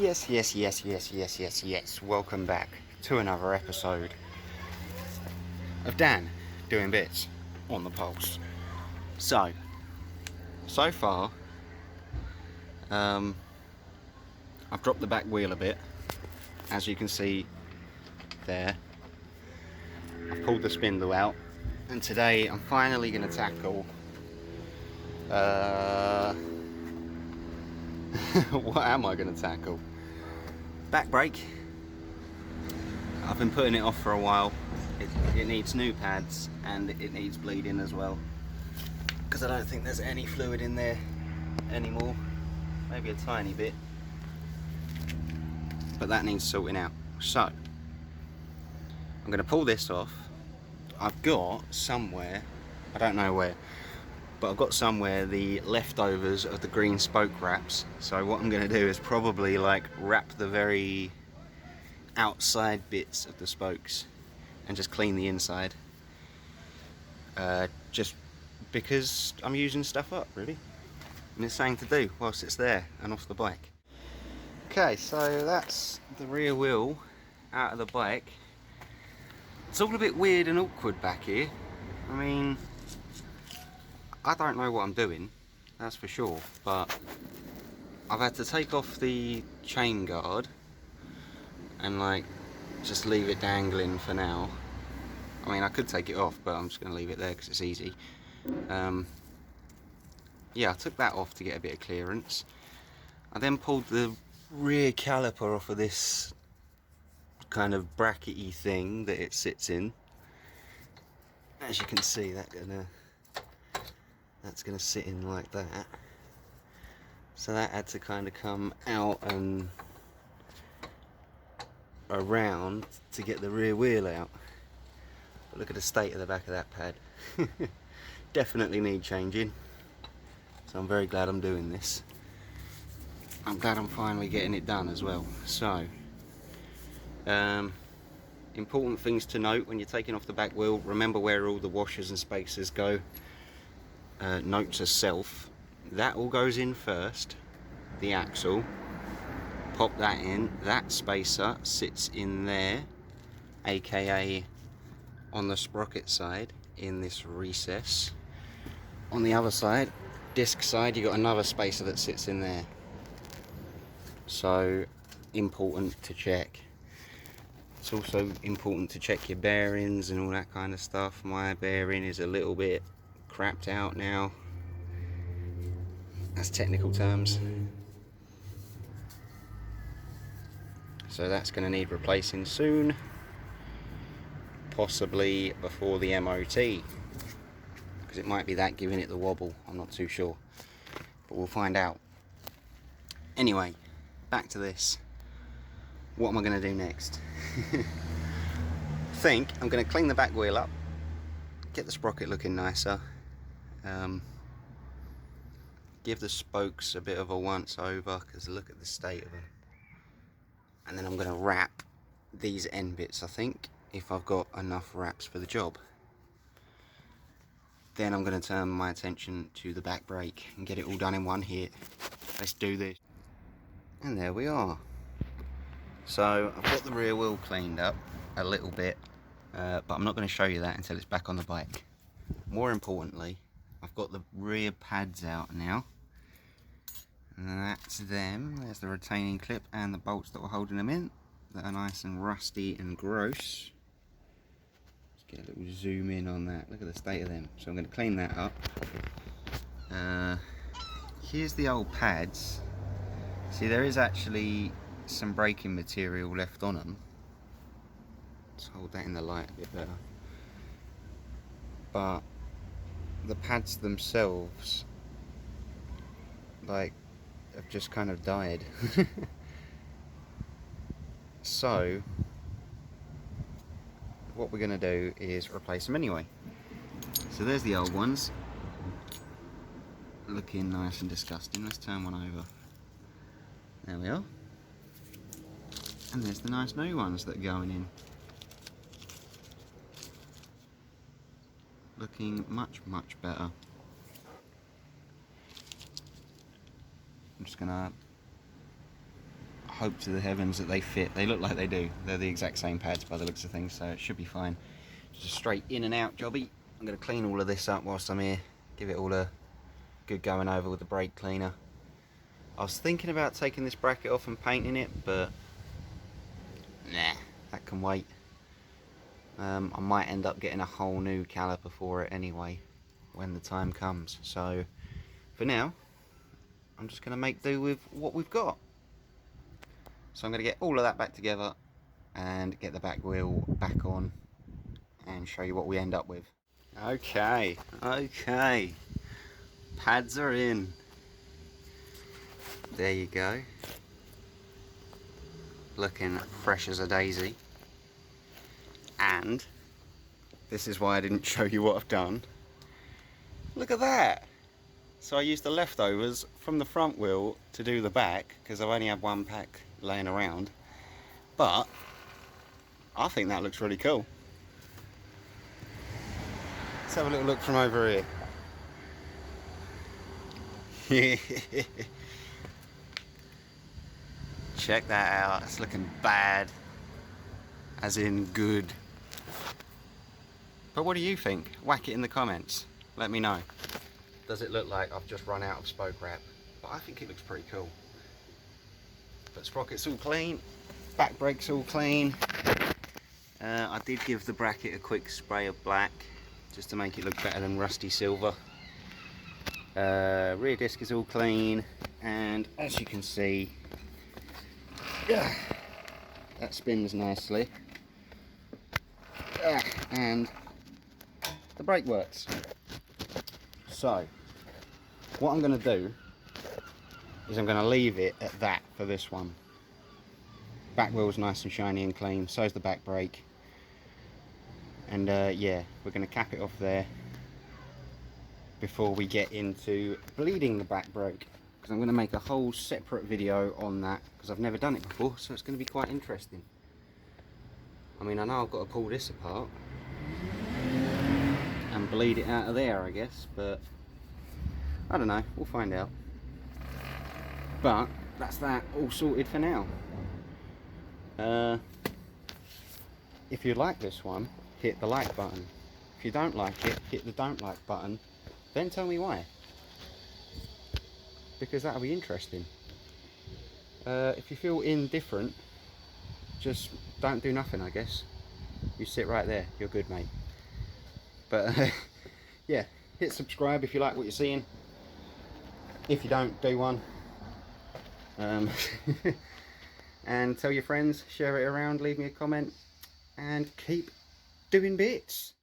Yes. Welcome back to another episode of Dan doing bits on the pulse. So far, I've dropped the back wheel a bit, as you can see there. I've pulled the spindle out, and today I'm finally going to tackle what am I going to tackle? Back brake. I've been putting it off for a while. It needs new pads and it needs bleeding as well, because I don't think there's any fluid in there anymore. Maybe a tiny bit, but that needs sorting out. So I'm going to pull this off. I've got somewhere, I don't know where, but I've got somewhere the leftovers of the green spoke wraps. So what I'm going to do is probably like wrap the very outside bits of the spokes and just clean the inside, just because I'm using stuff up, really, and it's something to do whilst it's there and off the bike. Okay, so that's the rear wheel out of the bike. It's all a bit weird and awkward back here. I mean, I don't know what I'm doing, that's for sure, but I've had to take off the chain guard and like just leave it dangling for now. I mean, I could take it off, but I'm just going to leave it there because it's easy. Yeah, I took that off to get a bit of clearance. I then pulled the rear caliper off of this kind of brackety thing that it sits in. As you can see, that's gonna sit in like that. So that had to kind of come out and around to get the rear wheel out. But look at the state of the back of that pad. Definitely need changing. So I'm very glad I'm doing this. I'm glad I'm finally getting it done as well. So important things to note when you're taking off the back wheel: remember where all the washers and spacers go. Note to self, that all goes in first, the axle. Pop that in. That spacer sits in there, aka on the sprocket side in this recess. On the other side, disc side, you got another spacer that sits in there. So important to check. It's also important to check your bearings and all that kind of stuff. My bearing is a little bit crapped out now. That's technical terms. So that's going to need replacing soon, possibly before the MOT, because it might be that giving it the wobble. I'm not too sure, but we'll find out. Anyway, back to this. What am I going to do next? I think I'm going to clean the back wheel up, get the sprocket looking nicer, give the spokes a bit of a once over, because look at the state of them. And then I'm going to wrap these end bits, I think, if I've got enough wraps for the job. Then I'm going to turn my attention to the back brake and get it all done in one hit. Let's do this. And there we are. So I've got the rear wheel cleaned up a little bit, but I'm not going to show you that until it's back on the bike. More importantly, I've got the rear pads out now. And that's them. There's the retaining clip and the bolts that were holding them in, that are nice and rusty and gross. Let's get a little zoom in on that. Look at the state of them. So I'm going to clean that up. Here's the old pads. See, there is actually some braking material left on them. Let's hold that in the light a bit better. But the pads themselves, like, have just kind of died. So what we're going to do is replace them anyway. So there's the old ones, looking nice and disgusting. Let's turn one over. There we are. And there's the nice new ones that are going in, looking much better. I'm just gonna hope to the heavens that they fit. They look like they do. They're the exact same pads by the looks of things, so it should be fine. Just a straight in and out jobby. I'm going to clean all of this up whilst I'm here. Give it all a good going over with the brake cleaner. I was thinking about taking this bracket off and painting it, but nah, that can wait. I might end up getting a whole new caliper for it anyway when the time comes. So for now, I'm just going to make do with what we've got. So I'm going to get all of that back together and get the back wheel back on and show you what we end up with. Okay, pads are in. There you go. Looking fresh as a daisy. And this is why I didn't show you what I've done. Look at that. So I used the leftovers from the front wheel to do the back, because I've only had one pack laying around. But I think that looks really cool. Let's have a little look from over here. Check that out. It's looking bad, as in good. But what do you think? Whack it in the comments. Let me know. Does it look like I've just run out of spoke wrap? But I think it looks pretty cool. But sprocket's all clean, back brake's all clean. I did give the bracket a quick spray of black just to make it look better than rusty silver. Rear disc is all clean, and as you can see, that spins nicely, and the brake works. So what I'm going to do is I'm going to leave it at that for this one. Back wheel's nice and shiny and clean, so's the back brake, and yeah, we're going to cap it off there before we get into bleeding the back brake, because I'm going to make a whole separate video on that, because I've never done it before, so it's going to be quite interesting. I mean, I know I've got to pull this apart and bleed it out of there, I guess, but I don't know, we'll find out. But that's that all sorted for now. If you like this one, hit the like button. If you don't like it, hit the don't like button, then tell me why, because that'll be interesting. If you feel indifferent, just don't do nothing, I guess. You sit right there, you're good, mate. But yeah, hit subscribe if you like what you're seeing. If you don't, do one. And tell your friends, share it around, leave me a comment, and keep doing bits.